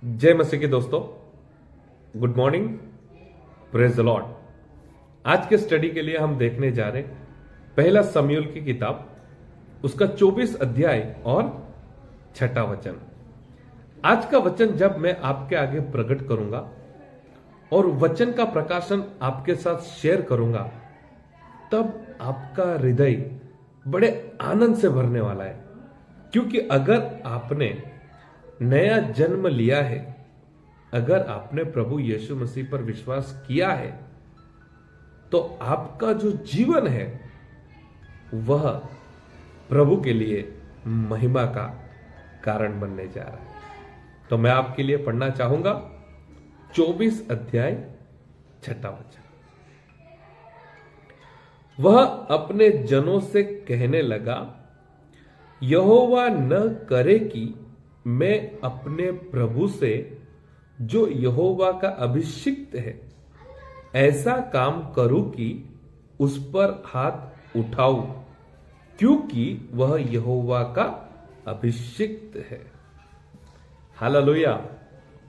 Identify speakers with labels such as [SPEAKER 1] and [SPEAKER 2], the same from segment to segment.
[SPEAKER 1] जय मसीह के दोस्तों, good morning, praise the Lord. आज के स्टडी के लिए हम देखने जा रहे पहला शमूएल की किताब, उसका 24 अध्याय और 6 वचन। आज का वचन जब मैं आपके आगे प्रकट करूंगा और वचन का प्रकाशन आपके साथ शेयर करूंगा, तब आपका हृदय बड़े आनंद से भरने वाला है। क्योंकि अगर आपने नया जन्म लिया है, अगर आपने प्रभु यीशु मसीह पर विश्वास किया है, तो आपका जो जीवन है वह प्रभु के लिए महिमा का कारण बनने जा रहा है। तो मैं आपके लिए पढ़ना चाहूंगा 24 अध्याय 6 वचन। वह अपने जनों से कहने लगा, यहोवा न करे कि मैं अपने प्रभु से, जो यहोवा का अभिषिक्त है, ऐसा काम करूं कि उस पर हाथ उठाऊं, क्योंकि वह यहोवा का अभिषिक्त है। Hallelujah,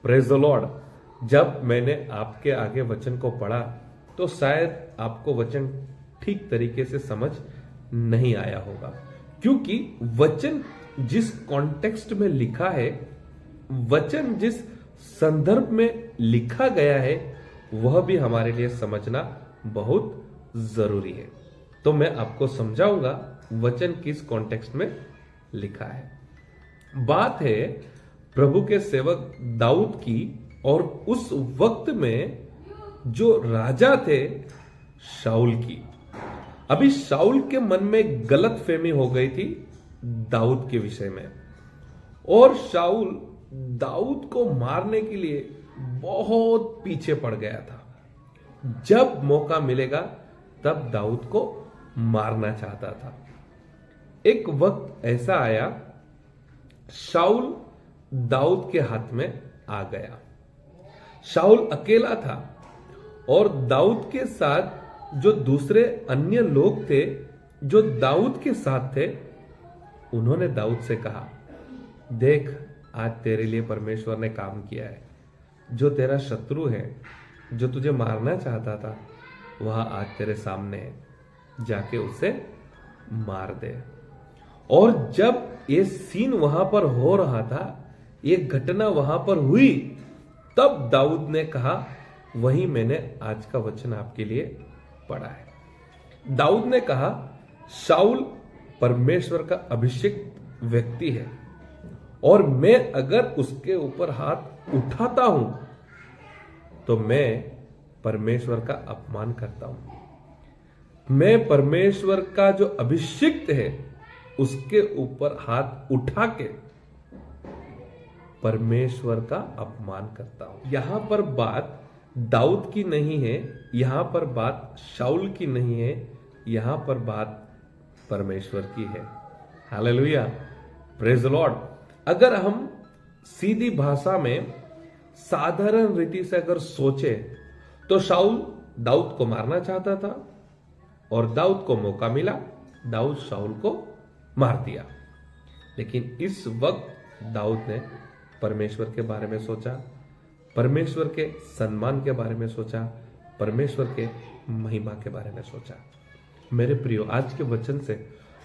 [SPEAKER 1] praise the Lord. जब मैंने आपके आगे वचन को पढ़ा तो शायद आपको वचन ठीक तरीके से समझ नहीं आया होगा, क्योंकि वचन जिस कॉन्टेक्स्ट में लिखा है, वचन जिस संदर्भ में लिखा गया है, वह भी हमारे लिए समझना बहुत जरूरी है। तो मैं आपको समझाऊंगा वचन किस कॉन्टेक्स्ट में लिखा है। बात है प्रभु के सेवक दाऊद की, और उस वक्त में जो राजा थे शाऊल की। अभी शाऊल के मन में गलत फहमी हो गई थी दाऊद के विषय में, और शाऊल दाऊद को मारने के लिए बहुत पीछे पड़ गया था। जब मौका मिलेगा तब दाऊद को मारना चाहता था। एक वक्त ऐसा आया, शाऊल दाऊद के हाथ में आ गया। शाऊल अकेला था, और दाऊद के साथ जो दूसरे अन्य लोग थे जो दाऊद के साथ थे, उन्होंने दाऊद से कहा, देख, आज तेरे लिए परमेश्वर ने काम किया है। जो तेरा शत्रु है, जो तुझे मारना चाहता था, वह आज तेरे सामने है, जाके उसे मार दे। और जब ये सीन वहां पर हो रहा था, ये घटना वहां पर हुई, तब दाऊद ने कहा, वही मैंने आज का वचन आपके लिए पढ़ा है। दाऊद ने कहा, शाऊल परमेश्वर का अभिषिक्त व्यक्ति है, और मैं अगर उसके ऊपर हाथ उठाता हूं तो मैं परमेश्वर का अपमान करता हूं। मैं परमेश्वर का जो अभिषिक्त है उसके ऊपर हाथ उठा के परमेश्वर का अपमान करता हूं। यहां पर बात दाऊद की नहीं है, यहां पर बात शाऊल की नहीं है, यहां पर बात परमेश्वर की है। Hallelujah, praise the Lord. अगर हम सीधी भाषा में साधारण रीति से अगर सोचे, तो शाऊल दाऊद को मारना चाहता था, और दाऊद को मौका मिला, दाऊद शाऊल को मार दिया। लेकिन इस वक्त दाऊद ने परमेश्वर के बारे में सोचा, परमेश्वर के सम्मान के बारे में सोचा, परमेश्वर के महिमा के बारे में सोचा। मेरे प्रियो, आज के वचन से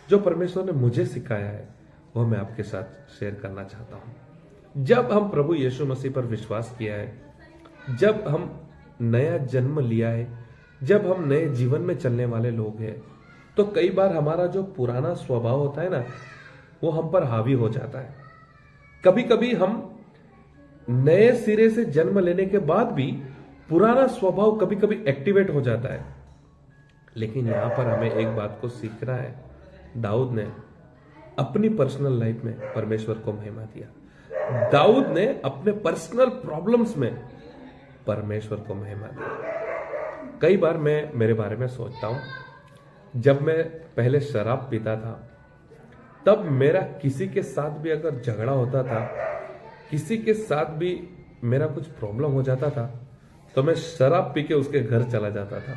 [SPEAKER 1] जो परमेश्वर ने मुझे सिखाया है, वह मैं आपके साथ शेयर करना चाहता हूं। जब हम प्रभु यीशु मसीह पर विश्वास किया है, जब हम नया जन्म लिया है, जब हम नए जीवन में चलने वाले लोग हैं, तो कई बार हमारा जो पुराना स्वभाव होता है ना, वो हम पर हावी हो जाता है। कभी कभी हम नए सिरे से जन्म लेने के बाद भी पुराना स्वभाव कभी कभी एक्टिवेट हो जाता है। लेकिन यहां पर हमें एक बात को सीखना है। दाऊद ने अपनी पर्सनल लाइफ में परमेश्वर को महिमा दिया। दाऊद ने अपने पर्सनल प्रॉब्लम्स में परमेश्वर को महिमा दिया। कई बार मैं मेरे बारे में सोचता हूं, जब मैं पहले शराब पीता था, तब मेरा किसी के साथ भी अगर झगड़ा होता था, किसी के साथ भी मेरा कुछ प्रॉब्लम हो जाता था, तो मैं शराब पी के उसके घर चला जाता था।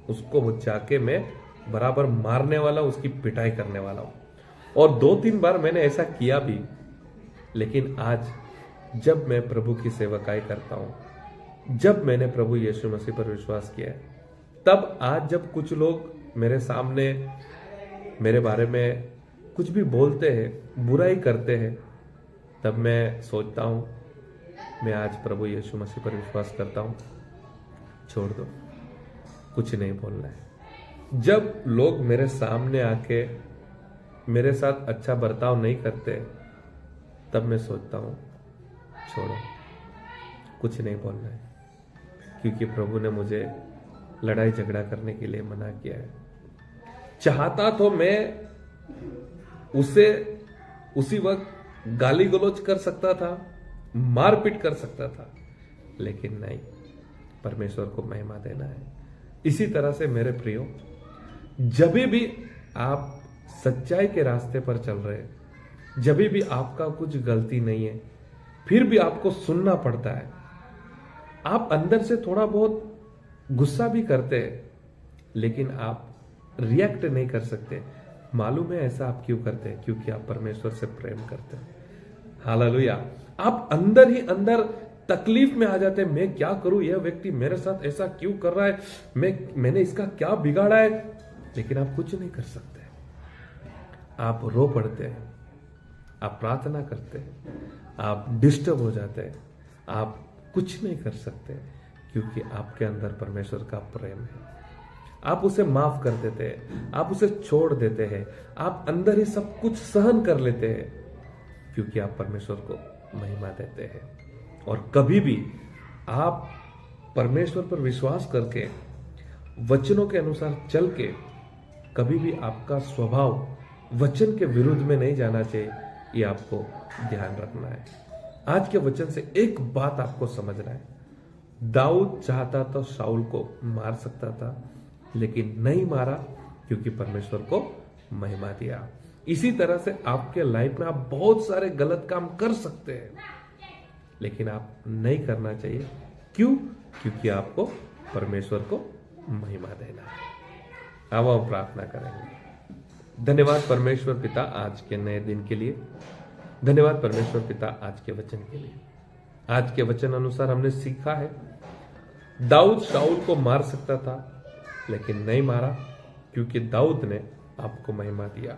[SPEAKER 1] उसको जाके मैं बराबर मारने वाला, उसकी पिटाई करने वाला हूं। और 2-3 बार मैंने ऐसा किया भी। लेकिन आज जब मैं प्रभु की सेवकाई करता हूं, जब मैंने प्रभु यीशु मसीह पर विश्वास किया है, तब आज जब कुछ लोग मेरे सामने मेरे बारे में कुछ भी बोलते हैं, बुराई करते हैं, तब मैं सोचता हूं मैं आज प्रभु यीशु मसीह पर विश्वास करता हूं, छोड़ दो, कुछ नहीं बोलना है। जब लोग मेरे सामने आके मेरे साथ अच्छा बर्ताव नहीं करते, तब मैं सोचता हूं छोड़ो, कुछ नहीं बोलना है, क्योंकि प्रभु ने मुझे लड़ाई झगड़ा करने के लिए मना किया है। चाहता तो मैं उसे उसी वक्त गाली गलौज कर सकता था, मारपीट कर सकता था, लेकिन नहीं, परमेश्वर को महिमा देना है। इसी तरह से मेरे प्रियो, जब भी आप सच्चाई के रास्ते पर चल रहे हैं, जब भी आपका कुछ गलती नहीं है, फिर भी आपको सुनना पड़ता है, आप अंदर से थोड़ा बहुत गुस्सा भी करते हैं, लेकिन आप रिएक्ट नहीं कर सकते। मालूम है ऐसा आप क्यों करते हैं? क्योंकि आप परमेश्वर से प्रेम करते हैं। हालेलुया। आप अंदर ही अंदर तकलीफ में आ जाते हैं, मैं क्या करूं, यह व्यक्ति मेरे साथ ऐसा क्यों कर रहा है, मैंने इसका क्या बिगाड़ा है, लेकिन आप कुछ नहीं कर सकते। आप रो पड़ते हैं, आप प्रार्थना करते हैं, आप डिस्टर्ब हो जाते हैं, आप कुछ नहीं कर सकते, क्योंकि आपके अंदर परमेश्वर का प्रेम है। आप उसे माफ कर देते हैं, आप उसे छोड़ देते हैं, आप अंदर ही सब कुछ सहन कर लेते हैं, क्योंकि आप परमेश्वर को महिमा देते हैं। और कभी भी आप परमेश्वर पर विश्वास करके, वचनों के अनुसार चल के, कभी भी आपका स्वभाव वचन के विरुद्ध में नहीं जाना चाहिए, ये आपको ध्यान रखना है। आज के वचन से एक बात आपको समझना है, दाऊद चाहता तो शाऊल को मार सकता था, लेकिन नहीं मारा, क्योंकि परमेश्वर को महिमा दिया। इसी तरह से आपके लाइफ में आप बहुत सारे गलत काम कर सकते हैं, लेकिन आप नहीं करना चाहिए। क्यों? क्योंकि आपको परमेश्वर को महिमा देना है। अब हम प्रार्थना करेंगे। धन्यवाद परमेश्वर पिता आज के नए दिन के लिए, धन्यवाद परमेश्वर पिता आज के वचन के लिए। आज के वचन अनुसार हमने सीखा है, दाऊद शाऊल को मार सकता था, लेकिन नहीं मारा, क्योंकि दाऊद ने आपको महिमा दिया।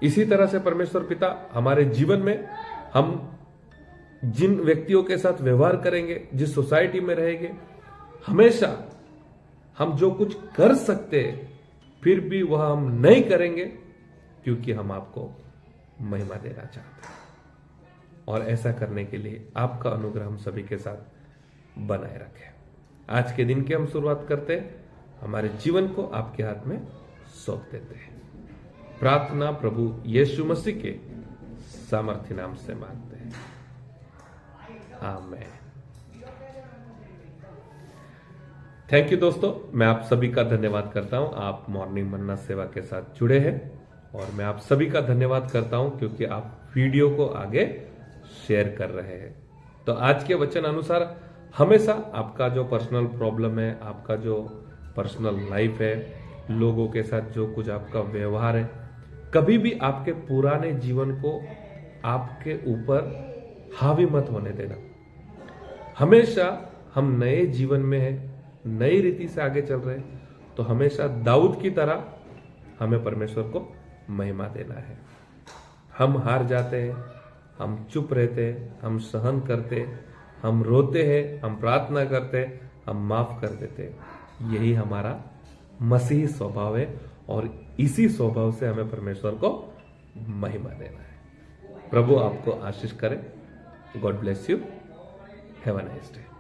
[SPEAKER 1] इसी तरह से परमेश्वर पिता हमारे जीवन में हम जिन व्यक्तियों के साथ व्यवहार करेंगे, जिस सोसाइटी में रहेंगे, हमेशा हम जो कुछ कर सकते हैं, फिर भी वह हम नहीं करेंगे, क्योंकि हम आपको महिमा देना चाहते हैं। और ऐसा करने के लिए आपका अनुग्रह हम सभी के साथ बनाए रखें। आज के दिन की हम शुरुआत करते हैं, हमारे जीवन को आपके हाथ में सौंप देते हैं। प्रार्थना प्रभु यीशु मसीह के सामर्थ्य नाम से मांगते हैं, आमीन। थैंक यू दोस्तों, मैं आप सभी का धन्यवाद करता हूं, आप मॉर्निंग मन्ना सेवा के साथ जुड़े हैं। और मैं आप सभी का धन्यवाद करता हूं क्योंकि आप वीडियो को आगे शेयर कर रहे हैं। तो आज के वचन अनुसार हमेशा आपका जो पर्सनल प्रॉब्लम है, आपका जो पर्सनल लाइफ है, लोगों के साथ जो कुछ आपका व्यवहार है, कभी भी आपके पुराने जीवन को आपके ऊपर हावी मत होने देना। हमेशा हम नए जीवन में हैं, नई रीति से आगे चल रहे हैं, तो हमेशा दाऊद की तरह हमें परमेश्वर को महिमा देना है। हम हार जाते हैं, हम चुप रहते हैं, हम सहन करते हैं, हम रोते हैं, हम प्रार्थना करते हैं, हम माफ कर देते हैं। यही हमारा मसीही स्वभाव है और इसी स्वभाव से हमें परमेश्वर को महिमा देना है। प्रभु आपको आशीष करे। God bless you. Have a nice day.